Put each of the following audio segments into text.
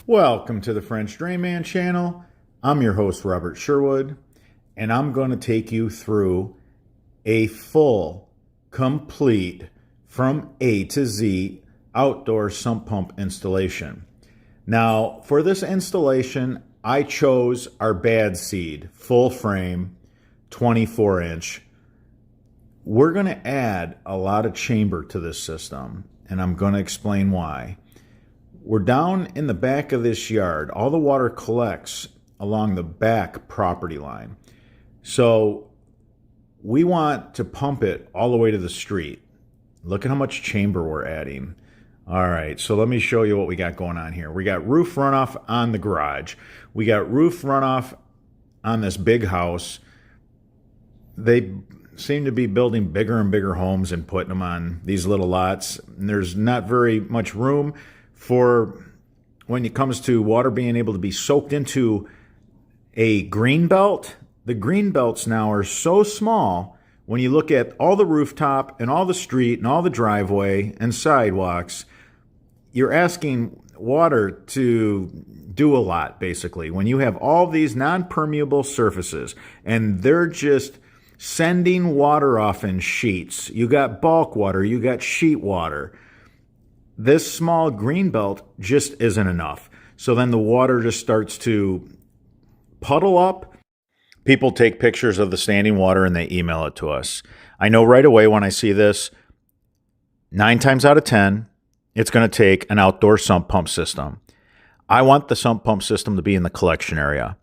Welcome to the French Drain Man channel. I'm your host, Robert Sherwood, and I'm going to take you through a full, complete, from A to Z outdoor sump pump installation. Now, for this installation, I chose our bad seed, full frame, 24-inch. We're going to add a lot of chamber to this system, and I'm going to explain why. We're down in the back of this yard. All the water collects along the back property line. So we want to pump it all the way to the street. Look at how much chamber we're adding. All right, so let me show you what we got going on here. We got roof runoff on the garage. We got roof runoff on this big house. They seem to be building bigger and bigger homes and putting them on these little lots. And there's not very much room for when it comes to water being able to be soaked into a green belt. The green belts now are so small when you look at all the rooftop and all the street and all the driveway and sidewalks. You're asking water to do a lot, basically, when you have all these non-permeable surfaces and they're just sending water off in sheets. You got bulk water, you got sheet water. This small green belt just isn't enough. So then the water just starts to puddle up. People take pictures of the standing water and they email it to us. I know right away when I see this, 9 times out of 10, it's going to take an outdoor sump pump system. I want the sump pump system to be in the collection area.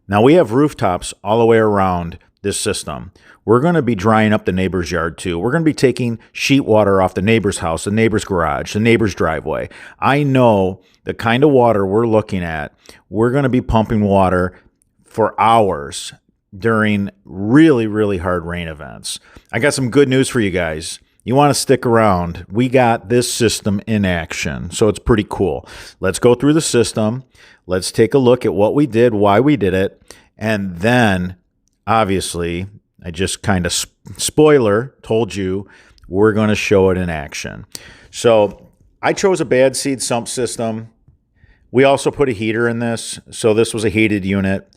Now we have rooftops all the way around this system. We're going to be drying up the neighbor's yard too. We're going to be taking sheet water off the neighbor's house, the neighbor's garage, the neighbor's driveway. I know the kind of water we're looking at. We're going to be pumping water for hours during really, really hard rain events. I got some good news for you guys. You want to stick around. We got this system in action, so it's pretty cool. Let's go through the system. Let's take a look at what we did, why we did it, and then obviously, I just kind of spoiler told you we're going to show it in action. So I chose a bad seed sump system. We also put a heater in this, so this was a heated unit.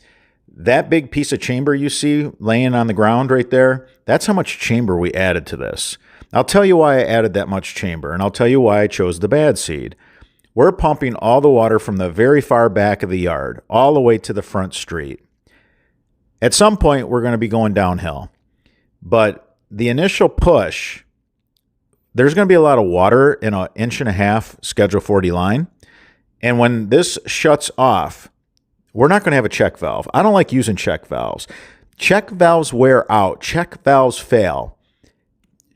That big piece of chamber you see laying on the ground right there, that's how much chamber we added to this. I'll tell you why I added that much chamber, and I'll tell you why I chose the bad seed. We're pumping all the water from the very far back of the yard all the way to the front street. At some point, we're going to be going downhill. But the initial push, there's going to be a lot of water in an 1.5 inch Schedule 40 line. And when this shuts off, we're not going to have a check valve. I don't like using check valves. Check valves wear out. Check valves fail.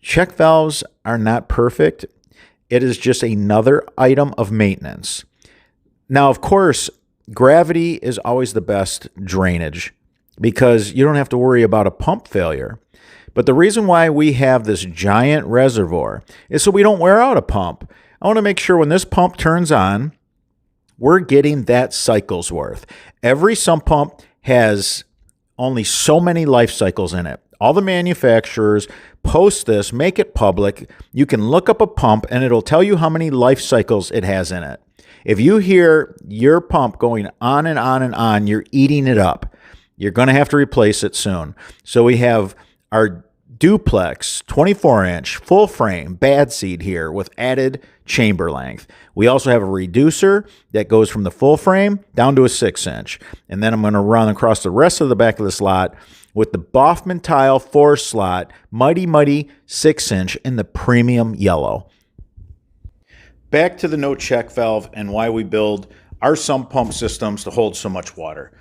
Check valves are not perfect. It is just another item of maintenance. Now, of course, gravity is always the best drainage, because you don't have to worry about a pump failure. But the reason why we have this giant reservoir is so we don't wear out a pump. I want to make sure when this pump turns on, we're getting that cycle's worth. Every sump pump has only so many life cycles in it. All the manufacturers post this, make it public. You can look up a pump and it'll tell you how many life cycles it has in it. If you hear your pump going on and on and on, you're eating it up. You're going to have to replace it soon. So we have our duplex 24-inch full frame bad seed here with added chamber length. We also have a reducer that goes from the full frame down to a 6-inch. And then I'm going to run across the rest of the back of this lot with the Boffman tile 4-slot Mighty 6-inch in the premium yellow. Back to the no check valve and why we build our sump pump systems to hold so much water.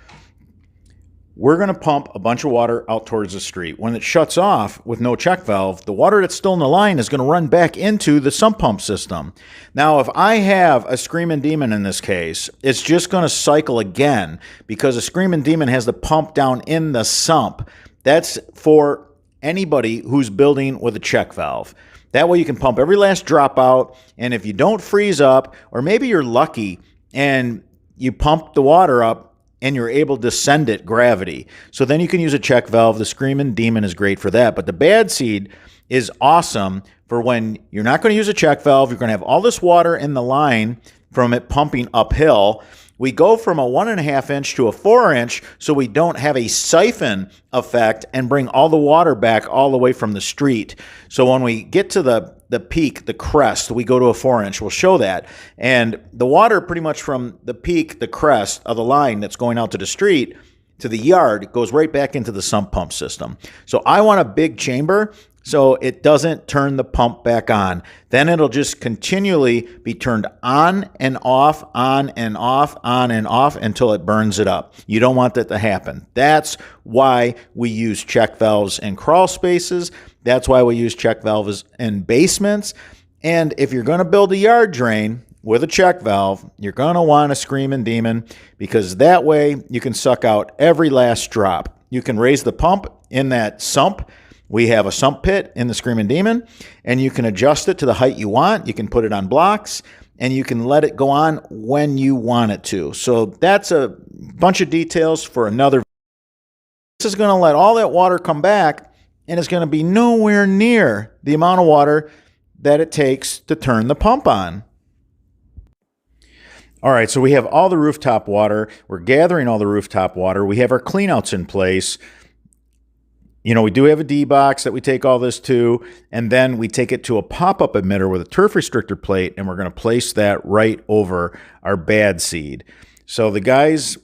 We're going to pump a bunch of water out towards the street. When it shuts off with no check valve, the water that's still in the line is going to run back into the sump pump system. Now, if I have a Screamin Demon in this case, it's just going to cycle again because a Screamin Demon has the pump down in the sump. That's for anybody who's building with a check valve. That way you can pump every last drop out, and if you don't freeze up, or maybe you're lucky and you pump the water up, and you're able to send it gravity. So then you can use a check valve. The Screamin Demon is great for that. But the bad seed is awesome for when you're not going to use a check valve. You're going to have all this water in the line from it pumping uphill. We go from a 1.5 inch to a 4 inch so we don't have a siphon effect and bring all the water back all the way from the street. So when we get to the peak, the crest, we go to a 4 inch. We'll show that. And the water pretty much from the peak, the crest of the line that's going out to the street to the yard goes right back into the sump pump system. So I want a big chamber so it doesn't turn the pump back on. Then it'll just continually be turned on and off, on and off, on and off until it burns it up. You don't want that to happen. That's why we use check valves in crawl spaces. That's why we use check valves in basements. And if you're going to build a yard drain with a check valve, you're going to want a Screamin Demon, because that way you can suck out every last drop. You can raise the pump in that sump. We have a sump pit in the Screamin Demon, and you can adjust it to the height you want. You can put it on blocks, and you can let it go on when you want it to. So that's a bunch of details for another. This is going to let all that water come back, and it's going to be nowhere near the amount of water that it takes to turn the pump on. All right, so we have all the rooftop water. We're gathering all the rooftop water. We have our cleanouts in place. You know, we do have a D-box that we take all this to, and then we take it to a pop-up emitter with a turf restrictor plate, and we're going to place that right over our bad seed. So the guys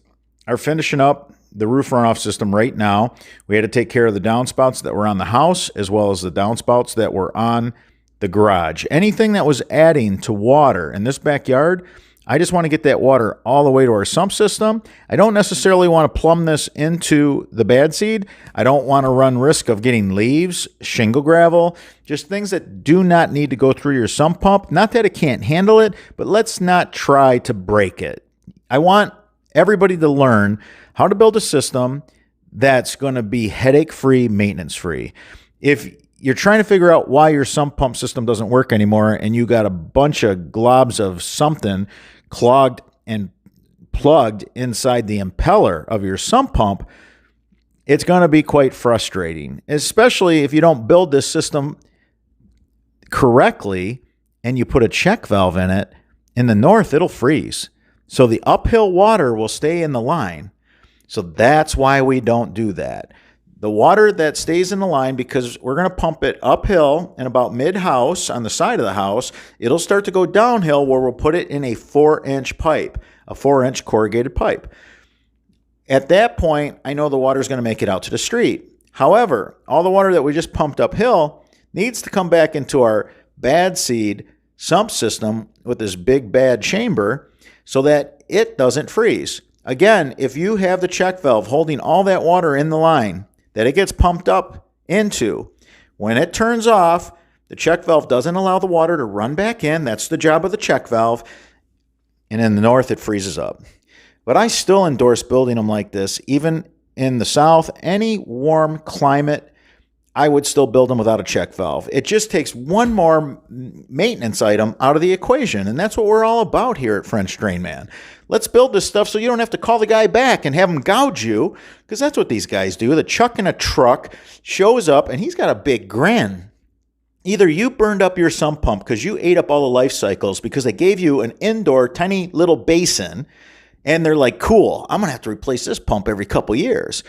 are finishing up the roof runoff system right now. We had to take care of the downspouts that were on the house as well as the downspouts that were on the garage. Anything that was adding to water in this backyard, I just want to get that water all the way to our sump system. I don't necessarily want to plumb this into the bad seed. I don't want to run risk of getting leaves, shingle gravel, just things that do not need to go through your sump pump. Not that it can't handle it, but let's not try to break it. I want everybody to learn how to build a system that's going to be headache-free, maintenance-free. If you're trying to figure out why your sump pump system doesn't work anymore and you got a bunch of globs of something clogged and plugged inside the impeller of your sump pump, it's going to be quite frustrating, especially if you don't build this system correctly and you put a check valve in it. In the north, it'll freeze. So the uphill water will stay in the line. So that's why we don't do that. The water that stays in the line, because we're going to pump it uphill and about mid-house on the side of the house, it'll start to go downhill where we'll put it in a 4-inch pipe, a 4-inch corrugated pipe. At that point, I know the water is going to make it out to the street. However, all the water that we just pumped uphill needs to come back into our bad seed sump system with this big bad chamber so that it doesn't freeze. Again, if you have the check valve holding all that water in the line that it gets pumped up into, when it turns off, the check valve doesn't allow the water to run back in. That's the job of the check valve. And in the north, it freezes up. But I still endorse building them like this. Even in the south, any warm climate, I would still build them without a check valve. It just takes one more maintenance item out of the equation, and that's what we're all about here at French Drain Man. Let's build this stuff so you don't have to call the guy back and have him gouge you, because that's what these guys do. The Chuck in a truck shows up, and he's got a big grin. Either you burned up your sump pump because you ate up all the life cycles because they gave you an indoor tiny little basin, and they're like, cool, I'm going to have to replace this pump every couple years.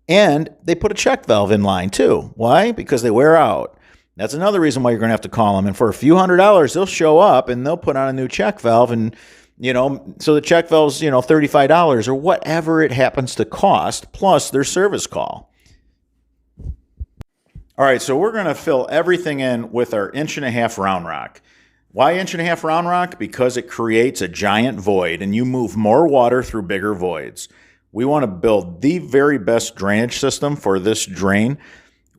And they put a check valve in line too. Why? Because they wear out. That's another reason why you're going to have to call them. And for a few $100s, they'll show up and they'll put on a new check valve. And, so the check valve's, $35 or whatever it happens to cost, plus their service call. All right, so we're going to fill everything in with our 1.5-inch round rock. Why 1.5-inch round rock? Because it creates a giant void and you move more water through bigger voids. We want to build the very best drainage system for this drain.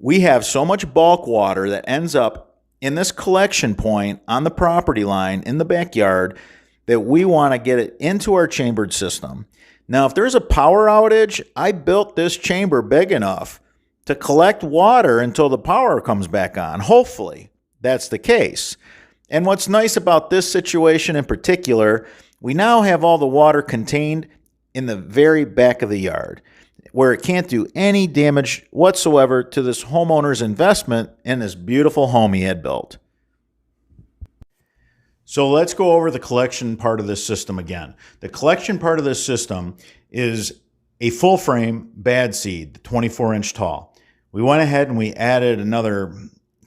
We have so much bulk water that ends up in this collection point on the property line in the backyard that we want to get it into our chambered system. Now, if there's a power outage, I built this chamber big enough to collect water until the power comes back on. Hopefully, that's the case. And what's nice about this situation in particular, we now have all the water contained in the very back of the yard where it can't do any damage whatsoever to this homeowner's investment in this beautiful home he had built. So let's go over the collection part of this system again. The collection part of this system is a full frame bad seed, 24-inch tall. We went ahead and we added another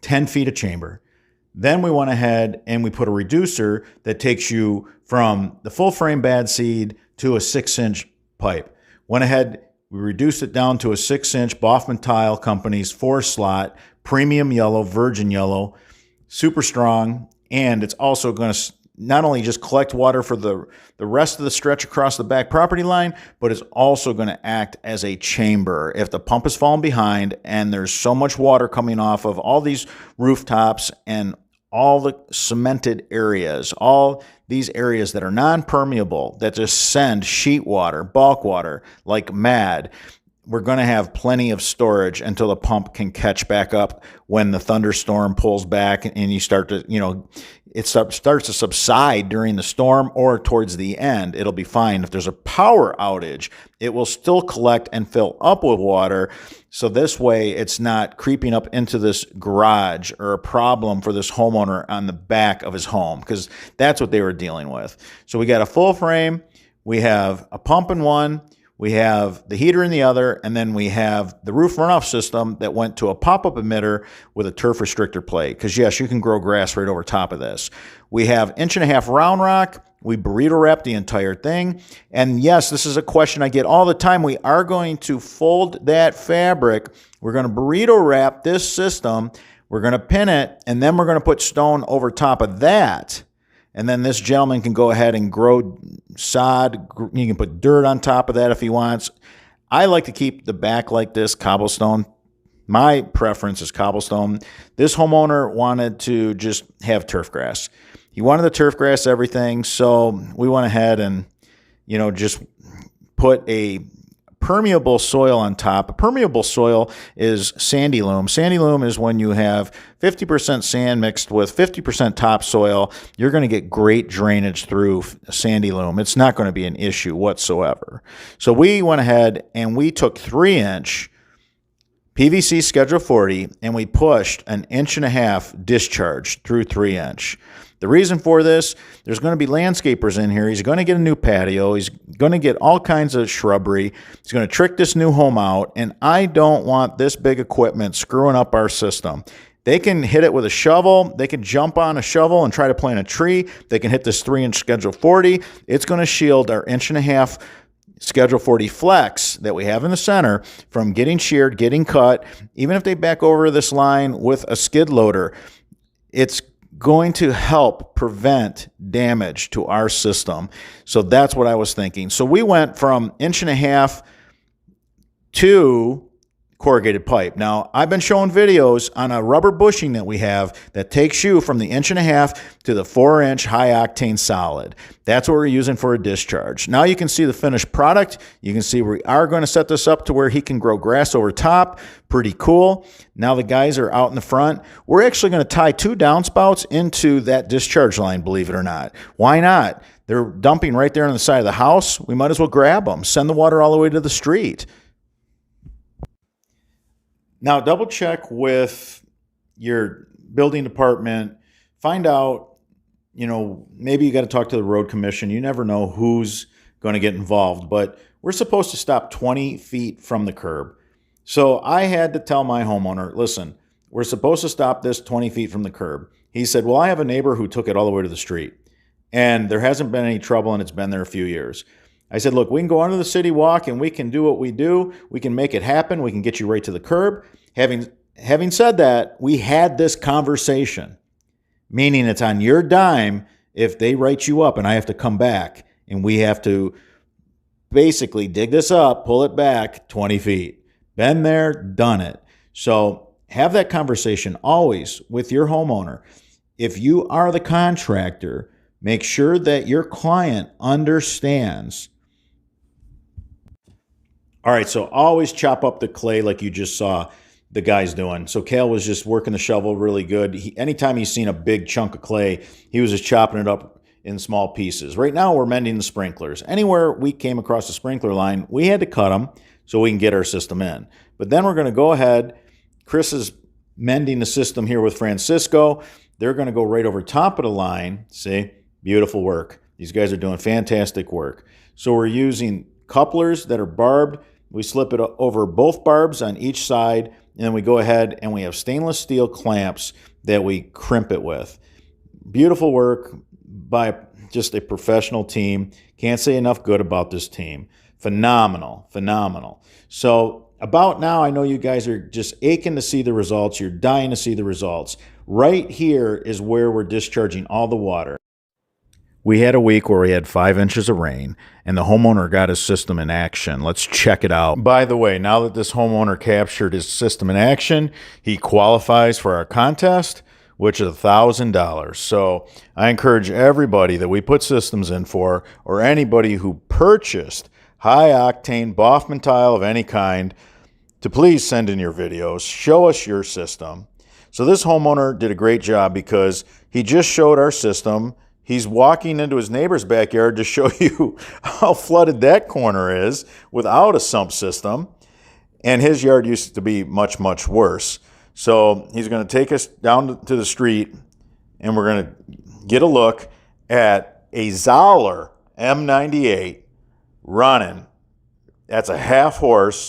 10 feet of chamber. Then we went ahead and we put a reducer that takes you from the full frame bad seed to a 6-inch pipe. Went ahead, we reduced it down to a 6-inch Boffman Tile Company's 4-slot, premium yellow, virgin yellow, super strong, and it's also going to not only just collect water for the rest of the stretch across the back property line, but it's also going to act as a chamber. If the pump is falling behind and there's so much water coming off of all these rooftops and all the cemented areas, all these areas that are non-permeable, that just send sheet water, bulk water like mad, we're going to have plenty of storage until the pump can catch back up when the thunderstorm pulls back and you start to, it starts to subside during the storm or towards the end. It'll be fine. If there's a power outage, it will still collect and fill up with water. So this way it's not creeping up into this garage or a problem for this homeowner on the back of his home, because that's what they were dealing with. So we got a full frame. We have a pump in one. We have the heater in the other, and then we have the roof runoff system that went to a pop-up emitter with a turf restrictor plate. Because yes, you can grow grass right over top of this. We have 1.5-inch round rock. We burrito wrap the entire thing. And yes, this is a question I get all the time. We are going to fold that fabric. We're going to burrito wrap this system. We're going to pin it, and then we're going to put stone over top of that. And then this gentleman can go ahead and grow sod. You can put dirt on top of that if he wants. I like to keep the back like this, cobblestone. My preference is cobblestone. This homeowner wanted to just have turf grass. He wanted the turf grass everything, so we went ahead and, just put a permeable soil on top. A permeable soil is sandy loam. Sandy loam is when you have 50% sand mixed with 50% topsoil. You're going to get great drainage through sandy loam. It's not going to be an issue whatsoever. So we went ahead and we took 3-inch PVC Schedule 40 and we pushed an 1.5-inch discharge through 3-inch. The reason for this, there's going to be landscapers in here. He's going to get a new patio. He's going to get all kinds of shrubbery. He's going to trick this new home out, and I don't want this big equipment screwing up our system. They can hit it with a shovel. They can jump on a shovel and try to plant a tree. They can hit this 3-inch Schedule 40. It's going to shield our 1.5-inch Schedule 40 flex that we have in the center from getting sheared, getting cut. Even if they back over this line with a skid loader, it's going to help prevent damage to our system. So that's what I was thinking. So we went from 1.5 inch to corrugated pipe. Now, I've been showing videos on a rubber bushing that we have that takes you from the 1.5 inch to the 4-inch high octane solid. That's what we're using for a discharge. Now you can see the finished product. You can see we are going to set this up to where he can grow grass over top. Pretty cool. Now the guys are out in the front. We're actually going to tie 2 downspouts into that discharge line, believe it or not. Why not? They're dumping right there on the side of the house. We might as well grab them. Send the water all the way to the street. Now, double check with your building department. Find out, maybe you got to talk to the road commission. You never know who's going to get involved, but we're supposed to stop 20 feet from the curb. So I had to tell my homeowner, listen, we're supposed to stop this 20 feet from the curb. He said, well, I have a neighbor who took it all the way to the street, and there hasn't been any trouble, and it's been there a few years. I said, look, we can go onto the city walk and we can do what we do. We can make it happen. We can get you right to the curb. Having said that, we had this conversation, meaning it's on your dime if they write you up and I have to come back and we have to basically dig this up, pull it back 20 feet. Been there, done it. So have that conversation always with your homeowner. If you are the contractor, make sure that your client understands. All right, so always chop up the clay like you just saw the guys doing. So Cale was just working the shovel really good. Anytime he's seen a big chunk of clay, he was just chopping it up in small pieces. Right now, we're mending the sprinklers. Anywhere we came across the sprinkler line, we had to cut them so we can get our system in. But then we're going to go ahead. Chris is mending the system here with Francisco. They're going to go right over top of the line. See, beautiful work. These guys are doing fantastic work. So we're using couplers that are barbed. We slip it over both barbs on each side, and then we go ahead and we have stainless steel clamps that we crimp it with. Beautiful work by just a professional team. Can't say enough good about this team. Phenomenal, phenomenal. So about now, I know you guys are just aching to see the results. You're dying to see the results. Right here is where we're discharging all the water. We had a week where we had 5 inches of rain, and the homeowner got his system in action. Let's check it out. By the way, now that this homeowner captured his system in action, he qualifies for our contest, which is $1,000. So I encourage everybody that we put systems in for, or anybody who purchased high-octane Boffman tile of any kind, to please send in your videos. Show us your system. So this homeowner did a great job because he just showed our system. He's walking into his neighbor's backyard to show you how flooded that corner is without a sump system. And his yard used to be much, much worse. So he's going to take us down to the street, and we're going to get a look at a Zoller M98 running. That's a half horsepower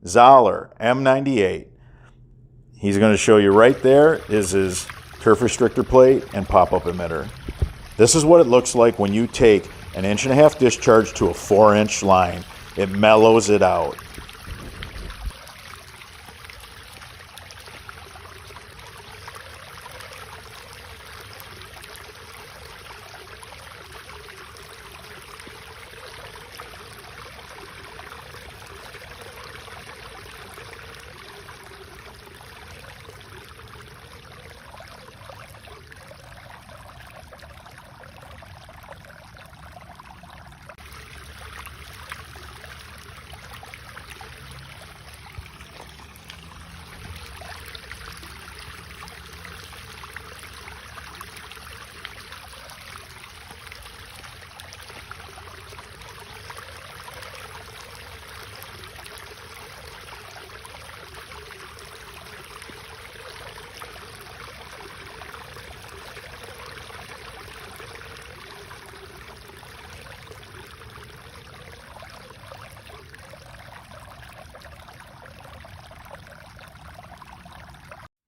Zoller M98. He's going to show you right there is his turf restrictor plate and pop-up emitter. This is what it looks like when you take an 1.5 inch discharge to a 4-inch line. It mellows it out.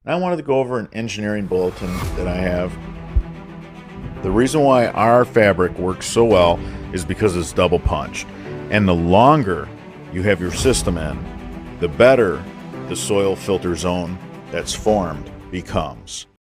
I wanted to go over an engineering bulletin that I have. The reason why our fabric works so well is because it's double punched. And the longer you have your system in, the better the soil filter zone that's formed becomes.